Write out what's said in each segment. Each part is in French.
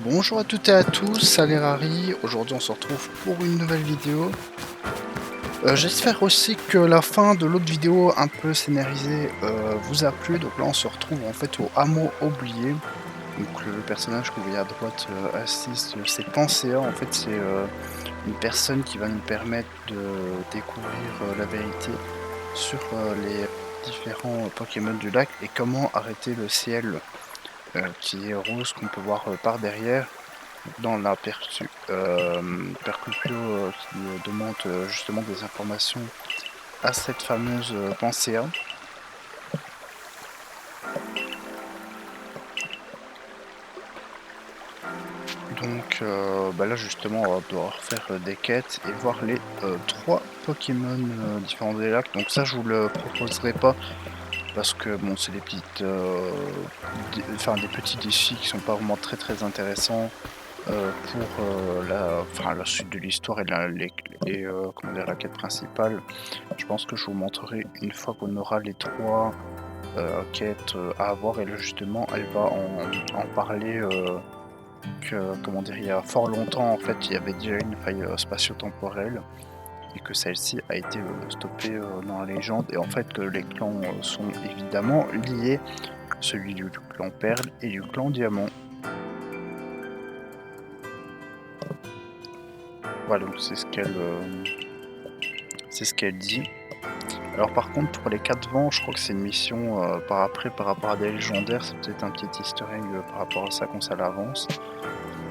Bonjour à toutes et à tous, c'est Rari. Aujourd'hui on se retrouve pour une nouvelle vidéo. J'espère aussi que la fin de l'autre vidéo un peu scénarisée vous a plu. Donc là on se retrouve en fait au hameau oublié. Donc le personnage que vous voyez à droite assiste, c'est Pensea. En fait c'est une personne qui va nous permettre de découvrir la vérité sur les différents Pokémon du lac et comment arrêter le ciel qui est rose qu'on peut voir par derrière. Dans la Percupio qui demande justement des informations à cette fameuse Pensea. Donc bah là justement on va devoir faire des quêtes et voir les 3 Pokémon différents des lacs. Donc ça je vous le proposerai pas parce que bon c'est des petites des petits défis qui sont pas vraiment très intéressants pour la suite de l'histoire et comment dire, la quête principale. Je pense que je vous montrerai une fois qu'on aura les 3 quêtes à avoir, et là justement elle va en parler comment dire, il y a fort longtemps en fait il y avait déjà une faille spatio-temporelle et que celle-ci a été stoppée dans la légende, et en fait que les clans sont évidemment liés, celui du clan Perle et du clan Diamant. Voilà, donc c'est ce qu'elle dit. Alors par contre pour les 4 vents, je crois que c'est une mission par rapport à des légendaires, c'est peut-être un petit easter egg par rapport à ça qu'on ça l'avance.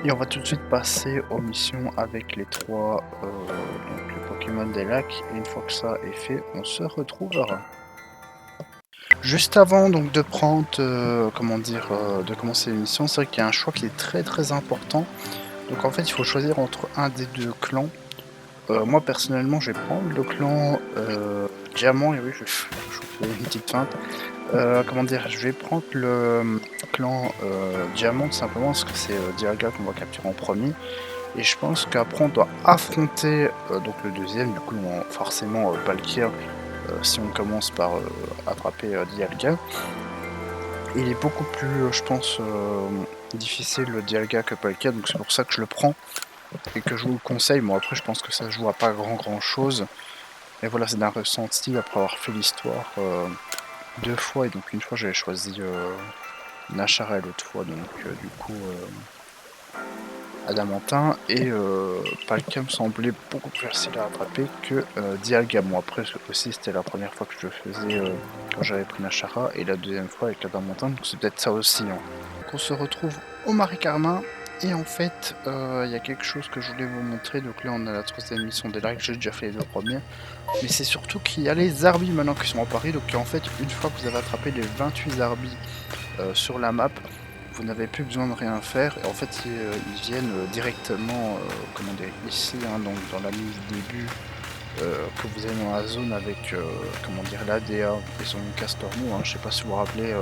Et on va tout de suite passer aux missions avec les 3 donc les Pokémon des lacs, et une fois que ça est fait, on se retrouvera. Juste avant donc de prendre, comment dire, de commencer l'émission, c'est vrai qu'il y a un choix qui est très important. Donc en fait il faut choisir entre un des 2 clans. Moi personnellement je vais prendre le clan Diamant, et oui je fais une petite feinte. Comment dire? Je vais prendre le clan Diamant tout simplement parce que c'est Dialga qu'on va capturer en premier, et je pense qu'après on doit affronter donc le deuxième, du coup forcément Palkia si on commence par attraper Dialga. Il est beaucoup plus je pense difficile le Dialga que Palkia, donc c'est pour ça que je le prends et que je vous le conseille. Bon après je pense que ça se joue à pas grand chose, mais voilà, c'est d'un ressenti après avoir fait l'histoire 2 fois, et donc une fois j'avais choisi Nashara et l'autre fois donc du coup Adamantin, et Palkia me semblait beaucoup plus facile à attraper que Dialga. Bon après aussi c'était la première fois que je le faisais quand j'avais pris Nashara, et la deuxième fois avec Adamantin, donc c'est peut-être ça aussi, hein. Donc on se retrouve au Marais Carmin, et en fait il y a quelque chose que je voulais vous montrer. Donc là on a la 3ème mission des lacs, j'ai déjà fait les 2 premières, mais c'est surtout qu'il y a les Zarbis maintenant qui sont en Paris. Donc en fait une fois que vous avez attrapé les 28 Zarbis sur la map, vous n'avez plus besoin de rien faire, et en fait ils viennent directement comment dire, ici, hein, donc dans la mise début que vous avez dans la zone avec comment dire, l'ADA et son Castormou, hein. Je sais pas si vous vous rappelez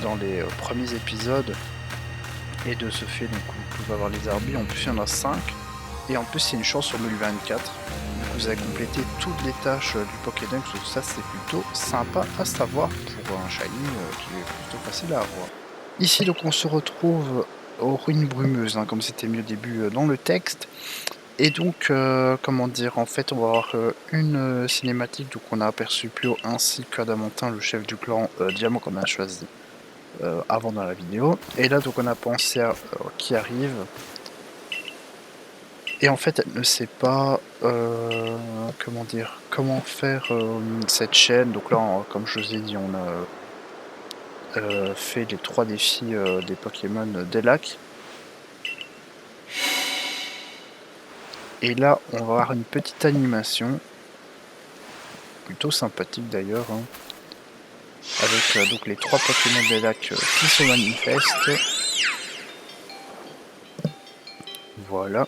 dans les premiers épisodes, et de ce fait donc vous pouvez avoir les Arbis. En plus il y en a 5, et en plus c'est une chance sur 1024. Donc vous avez complété toutes les tâches du Pokédex, donc ça c'est plutôt sympa à savoir pour un shiny qui est plutôt facile à avoir. Ici donc on se retrouve aux ruines brumeuses, hein, comme c'était mis au début dans le texte. Et donc comment dire, en fait on va avoir une cinématique, donc on a aperçu Pio ainsi qu'Adamantin, le chef du clan Diamant qu'on a choisi avant dans la vidéo. Et là donc on a pensé à qui arrive, et en fait elle ne sait pas comment dire, comment faire cette chaîne. Donc là comme je vous ai dit, on a fait les 3 défis des Pokémon des lacs. Et là, on va avoir une petite animation, plutôt sympathique d'ailleurs, hein, avec donc les 3 Pokémon des lacs qui se manifestent. Voilà.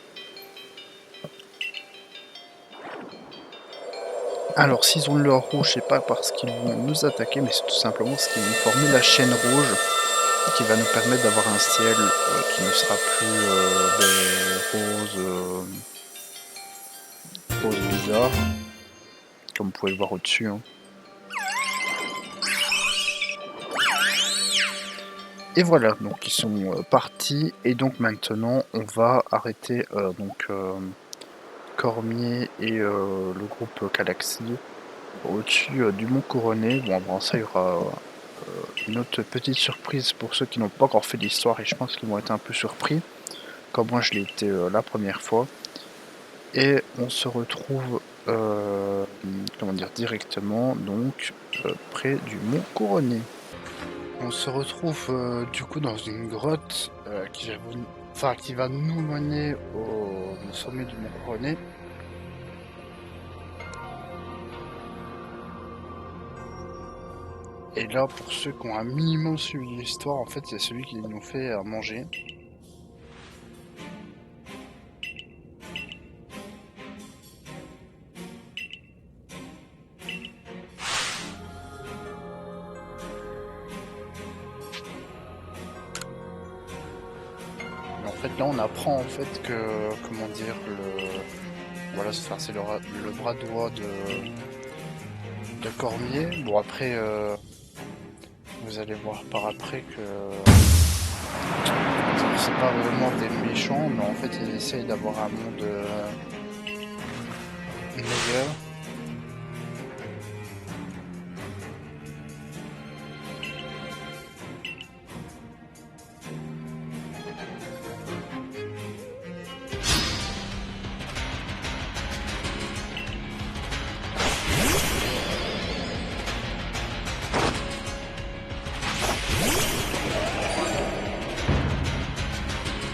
Alors, s'ils ont le leur rouge, c'est pas parce qu'ils vont nous attaquer, mais c'est tout simplement parce qu'ils vont former la chaîne rouge, qui va nous permettre d'avoir un ciel qui ne sera plus rose bizarre, comme vous pouvez le voir au-dessus, hein. Et voilà, donc ils sont partis, et donc maintenant on va arrêter Cormier et le groupe Galaxy au-dessus du Mont Couronné. Bon, avant ça, il y aura une autre petite surprise pour ceux qui n'ont pas encore fait l'histoire, et je pense qu'ils vont être un peu surpris, comme moi je l'ai été la première fois. Et on se retrouve comment dire, directement donc près du Mont Couronné. On se retrouve du coup dans une grotte qui va nous mener au sommet du Mont Couronné. Et là, pour ceux qui ont un minimum suivi l'histoire, en fait, c'est celui qui nous fait à manger. Mais en fait, là, on apprend en fait que, comment dire, voilà, c'est le bras droit de Cormier. Bon, après, vous allez voir par après que c'est pas vraiment des méchants, mais en fait, ils essayent d'avoir un monde meilleur.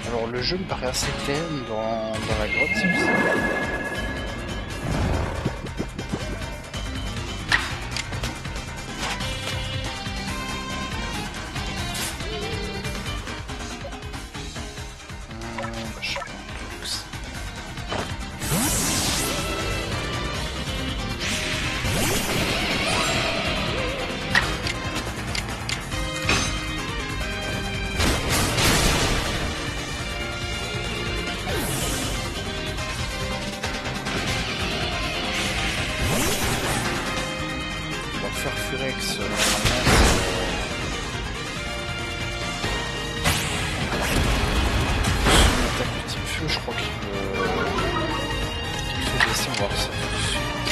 Alors, le jeu me paraît assez calme dans la grotte, c'est bizarre. Je sais pas, on va faire Furex normalement. Une attaque de type feu, je crois qu'il fait baisser, on va voir ça tout de suite.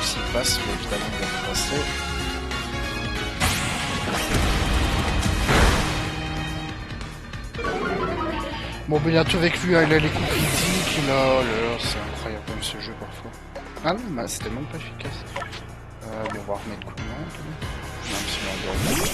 S'il passe, mais évidemment il va passer. Bon, ben il a tout vécu, hein. Il a les coups critiques, c'est incroyable comme ce jeu parfois. Ah non, bah, c'était même pas efficace. Bon, on va remettre coup de main, même si on est endormi.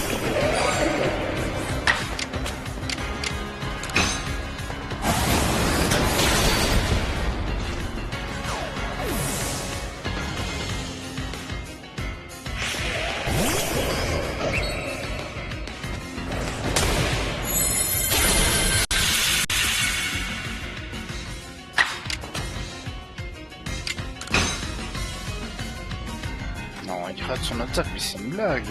Non, il rate son attaque, mais c'est une blague.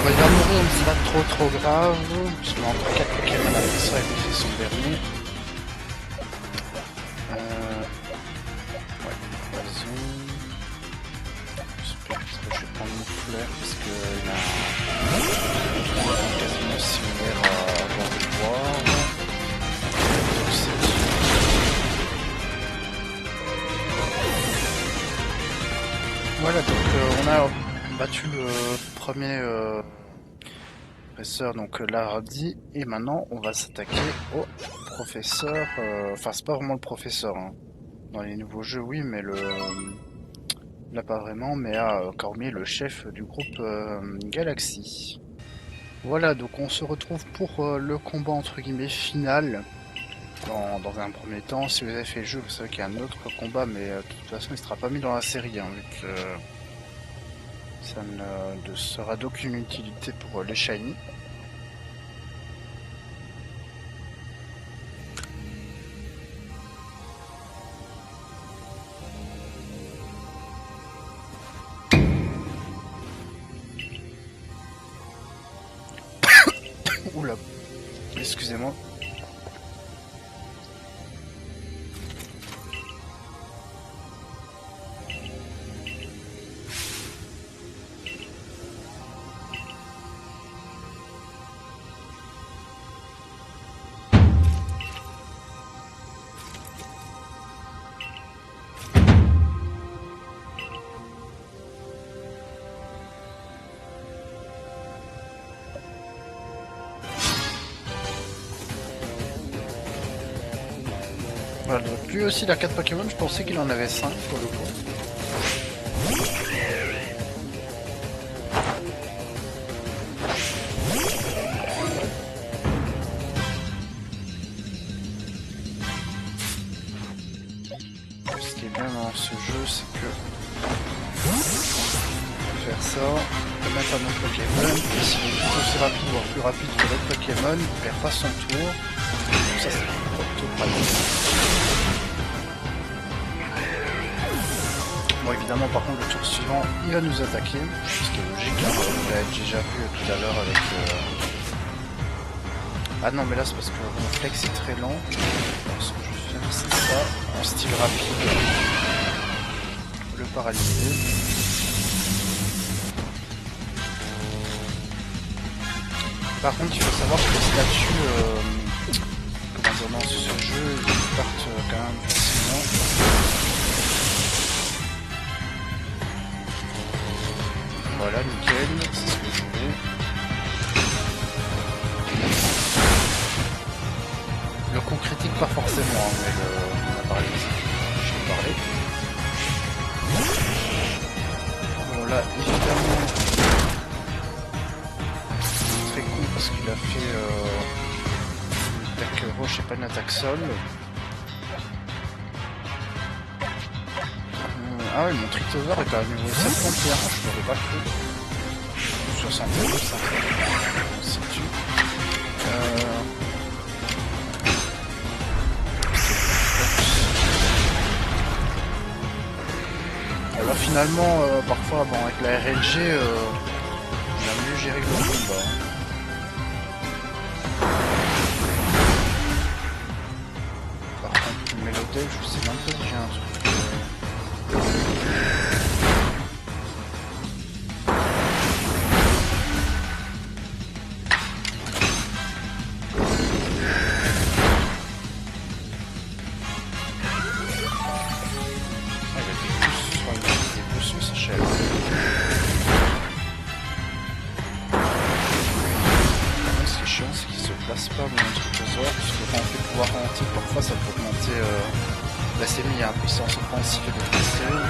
Il va mourir, mais c'est pas trop grave. Parce qu'on a encore 4 Pokémon avec ça, et puis c'est son dernier. Ouais, poison. Spectre, je vais prendre mon flair parce qu'il a un quasiment similaire à avoir de voir. Voilà, donc on a battu le premier professeur, donc l'Hardy, et maintenant on va s'attaquer au professeur. Enfin, c'est pas vraiment le professeur, hein. Dans les nouveaux jeux, oui, mais là pas vraiment, mais à Cormier, le chef du groupe Galaxy. Voilà, donc on se retrouve pour le combat entre guillemets final. Dans un premier temps, si vous avez fait le jeu, vous savez qu'il y a un autre combat, mais de toute façon il sera pas mis dans la série, hein, vu que Ça ne sera d'aucune utilité pour les shiny. Oula, excusez-moi. Voilà, donc lui aussi il a 4 Pokémon, je pensais qu'il en avait 5 pour le coup. Ce qui est bien dans ce jeu, c'est que faire ça, on peut mettre un autre Pokémon, et s'il est tout aussi rapide, voire plus rapide que l'autre Pokémon, il perd pas son tour. Donc ça c'est plutôt pratique. Bon évidemment par contre le tour suivant il va nous attaquer, ce qui est logique, hein, on l'a déjà vu tout à l'heure avec... Ah non mais là c'est parce que mon flex est très lent, alors ce que je vais faire c'est ça, en style rapide, le paralyser. Par contre il faut savoir que les statues dans ce jeu ils partent quand même facilement. Voilà, nickel, c'est ce que je voulais. Le coup critique pas forcément, hein, mais on a parlé ici. Je vais parler. Bon là, évidemment, c'est très con parce qu'il a fait une attaque roche et pas une attaque sol. Ah ouais, mon Trictosaur est quand même niveau 71, je l'aurais pas cru. 72, ça on se situe. Alors finalement, parfois, bon, avec la RNG, on a mieux géré le combat. Par contre, le Mélodel, je sais même pas si j'ai un truc. Ça peut augmenter la sémie à puissance offensive et défensive.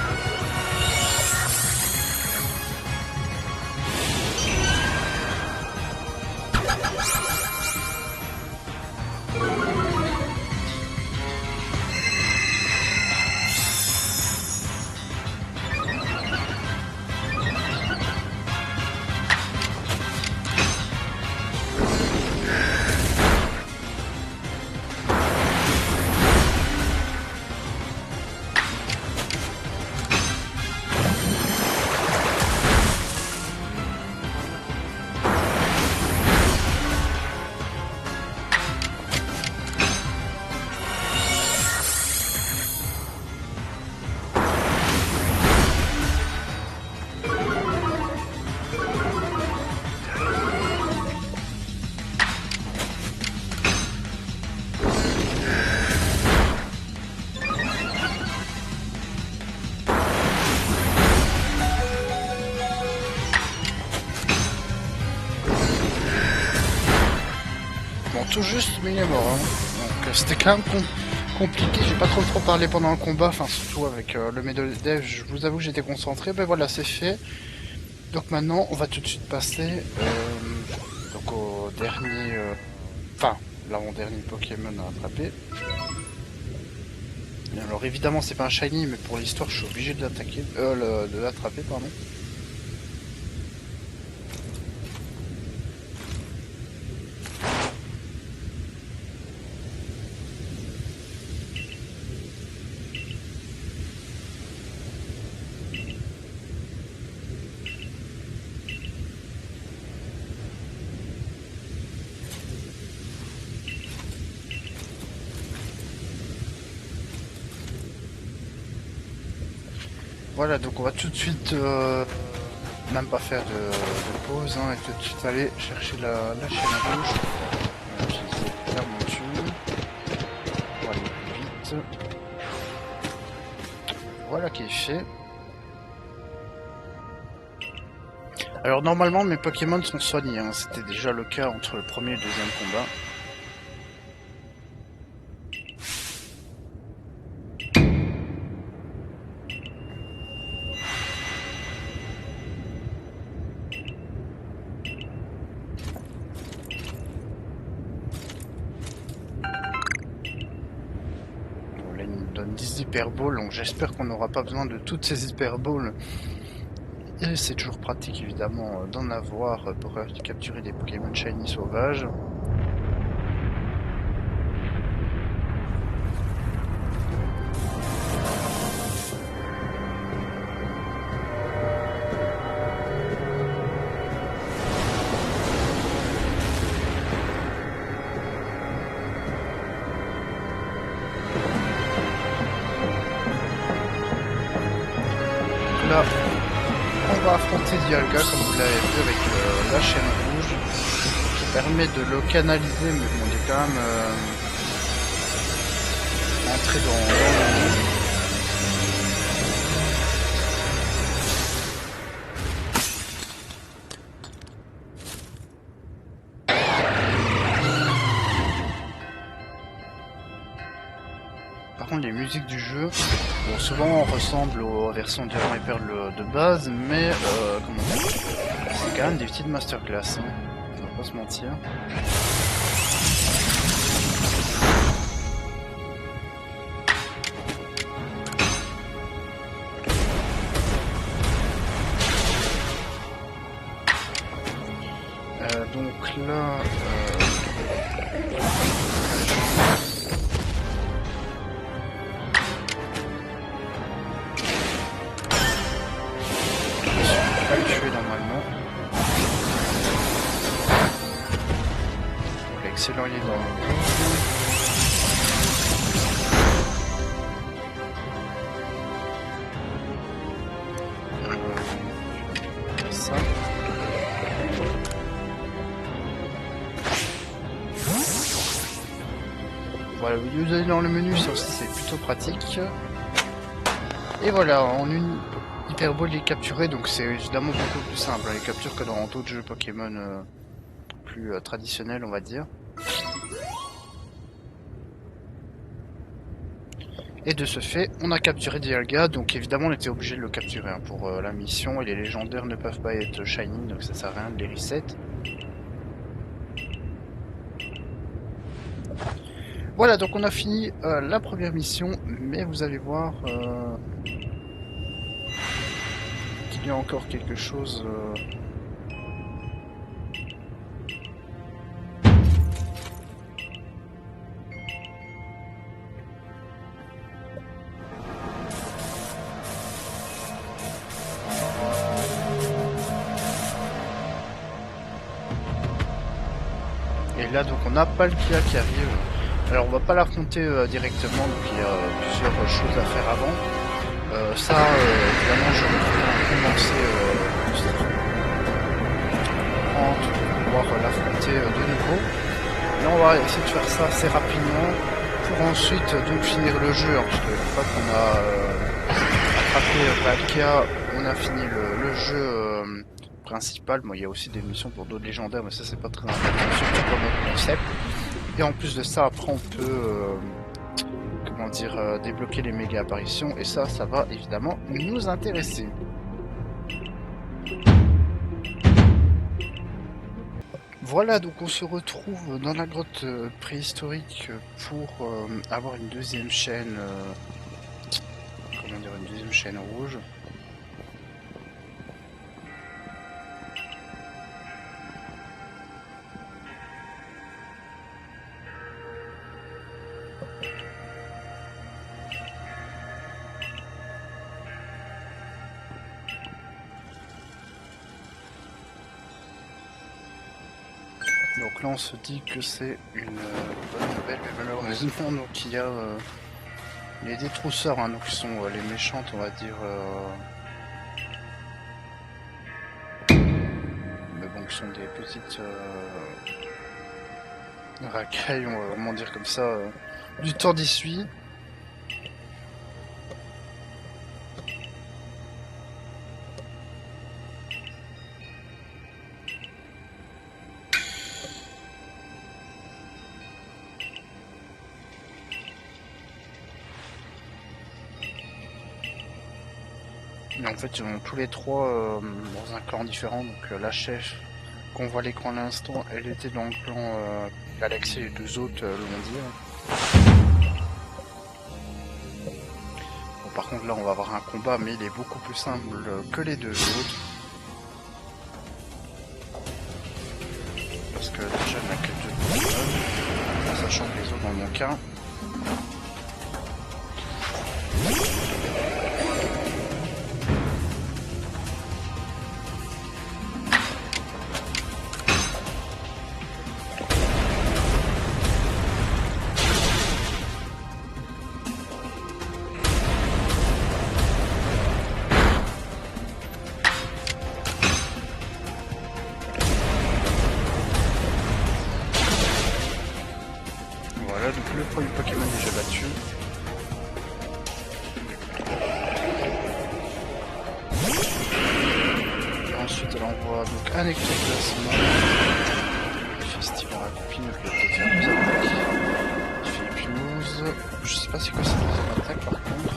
Tout juste, mais il est mort. Hein. Donc c'était quand même compliqué. J'ai pas trop parlé pendant le combat, enfin surtout avec le Medvedev. Je vous avoue que j'étais concentré. Ben voilà, c'est fait. Donc maintenant, on va tout de suite passer donc au dernier, enfin l'avant-dernier Pokémon à attraper. Et alors évidemment, c'est pas un shiny, mais pour l'histoire, je suis obligé de l'attaquer, de l'attraper, pardon. Voilà, donc on va tout de suite, même pas faire de pause, hein, et tout de suite aller chercher la chaîne rouge. On va utiliser la monture pour aller plus vite. Voilà qui est fait. Alors normalement mes Pokémon sont soignés, hein. C'était déjà le cas entre le premier et le deuxième combat. Bon, là il nous donne 10 Hyper Balls, donc j'espère qu'on n'aura pas besoin de toutes ces Hyper Balls. Et c'est toujours pratique évidemment d'en avoir pour capturer des Pokémon Shiny sauvages. Là, on va affronter Dialga comme vous l'avez vu avec la chaîne rouge qui permet de le canaliser, mais bon, il est quand même entré dans le rouge. Par contre, les musiques du jeu, bon, souvent ressemblent aux versions Diamant et Perle de base, mais comment dire, c'est quand même des petites masterclass, hein. On va pas se mentir. Donc là, pas le tuer normalement. L'excellent il est dans le ça. Voilà, au lieu d'aller dans le menu, ça aussi c'est plutôt pratique. Et voilà, en une Hyper Ball est capturé, donc c'est évidemment beaucoup plus simple les captures que dans d'autres jeux Pokémon plus traditionnels, on va dire. Et de ce fait, on a capturé Dialga, donc évidemment on était obligé de le capturer hein, pour la mission, et les légendaires ne peuvent pas être shiny, donc ça sert à rien de les reset. Voilà, donc on a fini la première mission, mais vous allez voir qu'il y a encore quelque chose... Et là, donc on a Palkia qui arrive. Alors on va pas l'affronter directement, donc il y a plusieurs choses à faire avant. Ça, évidemment, je vais commencer pour pouvoir l'affronter de nouveau. Là, on va essayer de faire ça assez rapidement pour ensuite donc finir le jeu, hein, parce que une fois qu'on a attrapé Palkia, on a fini le jeu principal. Bon, il y a aussi des missions pour d'autres légendaires, mais ça c'est pas très important, surtout pour notre concept. Et en plus de ça, après on peut comment dire, débloquer les méga apparitions, et ça va évidemment nous intéresser. Voilà, donc on se retrouve dans la grotte préhistorique pour avoir une deuxième chaîne, comment dire, une deuxième chaîne rouge. Donc là on se dit que c'est une bonne nouvelle, mais malheureusement donc il y a Les détrousseurs, hein, donc ils sont les méchantes, on va dire. Mais bon, qui sont des petites racailles, on va vraiment dire comme ça. Du temps d'essuie. Et en fait, ils sont tous les trois dans un clan différent. Donc la chef qu'on voit à l'écran à l'instant, elle était dans le clan Galaxy et les deux autres l'ont dit. Bon, par contre, là, on va avoir un combat, mais il est beaucoup plus simple que les deux autres. Parce que déjà, il n'y a que deux personnes, sachant que les autres n'en ont qu'un. Voilà, donc le premier Pokémon déjà battu. Et ensuite, elle envoie donc un ectoplasma. Festival à copine, je vais peut-être faire deux attaques. Il fait hypnose. Je sais pas c'est quoi cette deuxième attaque par contre.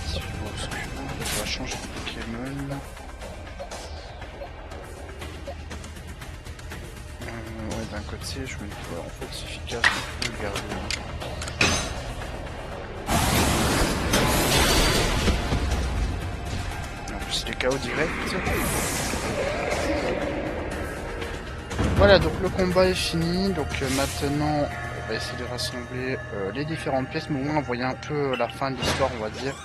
Si je vois obscur, on va changer de Pokémon. Ouais, d'un côté, je me dis, ouais, en fait, c'est efficace, mais je peux le garder. En plus, c'est du KO direct. Voilà, donc le combat est fini. Donc maintenant, on va essayer de rassembler les différentes pièces, mais au moins, voyez un peu la fin de l'histoire, on va dire.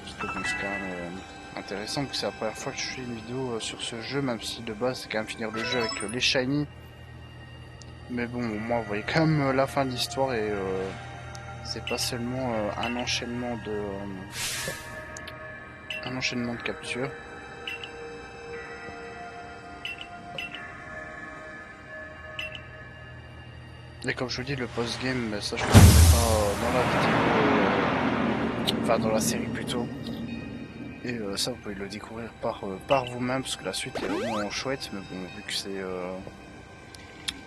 Parce que bon, c'est quand même intéressant, parce que c'est la première fois que je fais une vidéo sur ce jeu, même si de base, c'est quand même finir le jeu avec les shiny. Mais bon, au moins, vous voyez quand même la fin de l'histoire et c'est pas seulement un enchaînement de captures. Et comme je vous dis, le post-game, ça je ne le ferai pas dans la vidéo, enfin dans la série plutôt. Et ça vous pouvez le découvrir par vous-même, parce que la suite est vraiment chouette, mais bon, vu que c'est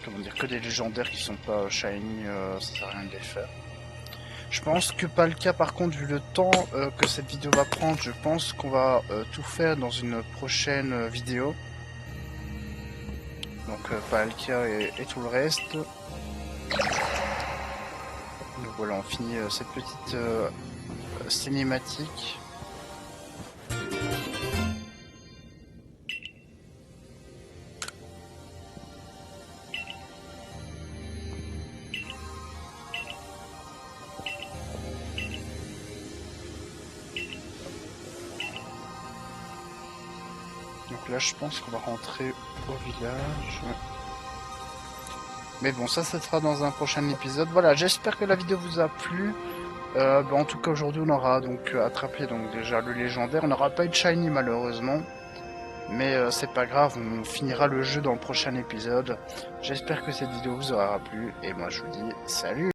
comment dire, que des légendaires qui sont pas shiny, ça sert à rien de les faire. Je pense que pas le cas, par contre, vu le temps que cette vidéo va prendre, je pense qu'on va tout faire dans une prochaine vidéo. Donc Palkia et tout le reste. Donc voilà, on finit cette petite cinématique. Donc là, je pense qu'on va rentrer au village. Mais bon, ça sera dans un prochain épisode. Voilà, j'espère que la vidéo vous a plu. En tout cas, aujourd'hui, on aura donc attrapé donc déjà le légendaire. On n'aura pas eu de shiny malheureusement. Mais c'est pas grave, on finira le jeu dans le prochain épisode. J'espère que cette vidéo vous aura plu. Et moi, je vous dis salut!